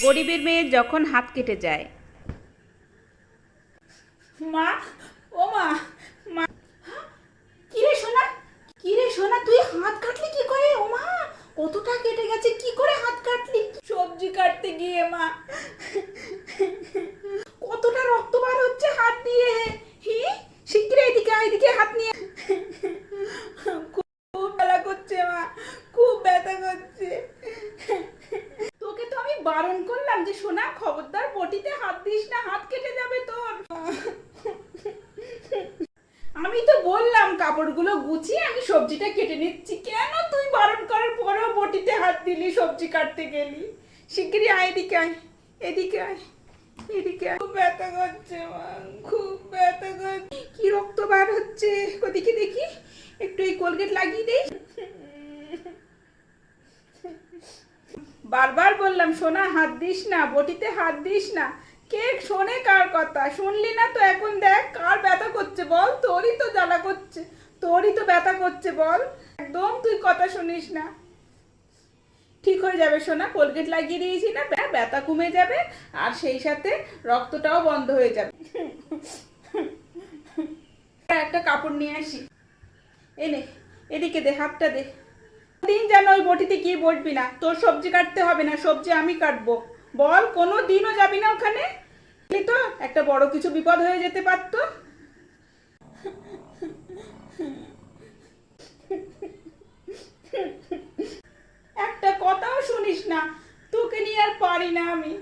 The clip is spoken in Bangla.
গরিবের মেয়ের যখন হাত কেটে যায়। মা, ও মা, মা, কিরে সোনা, কিরে সোনা, তুই হাত কাটলি কি করে? ও মা, কতটা কেটে গেছে, কি করে হাত কাটলি? সবজি কাটতে গিয়ে মা, কতটা রক্ত বার হচ্ছে হাত দিয়ে। হি, শিগগির এদিকে আয়, এদিকে হাত নিয়ে। খুব ব্যথা করছে মা, খুব ব্যথা করছে। তোকে তো আমি বারণ করলাম যে সোনা, খবরদার বটিতে হাত দিস না, হাত কেটে যাবে তোর। আমি তো বললাম কাপড়গুলো গুছিয়ে আমি সবজিটা কেটে নিচ্ছি, কেন তুই বারণ করার পরেও বটিতে হাত দিলি, সবজি কাটতে গেলি? শিগগিরই আয়, এদিকে আয়, এদিকে আয়, এদিকে আয়। খুব ব্যথা করছে মা, খুব ব্যথা করছে। কি রক্ত বার হচ্ছে, ওদিকে দেখি, একটু এই কোলগেট লাগিয়ে দেই। বারবার বললাম সোনা, হাত দিস না, বটিতে হাত দিস না। কে শোনে কার কথা? শুনলি না তো, এখন দেখ কার ব্যথা করছে বল? তোরই তো জ্বালা করছে, তোরই তো ব্যথা করছে বল। একদম তুই কথা শুনিস না। ঠিক হয়ে যাবে সোনা, কোলগেট লাগিয়ে দিয়েছি না, ব্যথা কমে যাবে, আর সেই সাথে রক্তটাও বন্ধ হয়ে যাবে। একটা কাপড় নিয়ে আসি, এনে এদিকে দে, হাতটা দে। দিন যেন ওই বটিতে গিয়ে বসবি না, তোর সবজি কাটতে হবে না, সবজি আমি কাটবো। বল, কোনো দিনও যাবি না ওখানে? তো একটা বড় কিছু বিপদ হয়ে যেতে পারতো। একটা কথাও শুনিস না, তোকে নিয়ে আর পারি না আমি।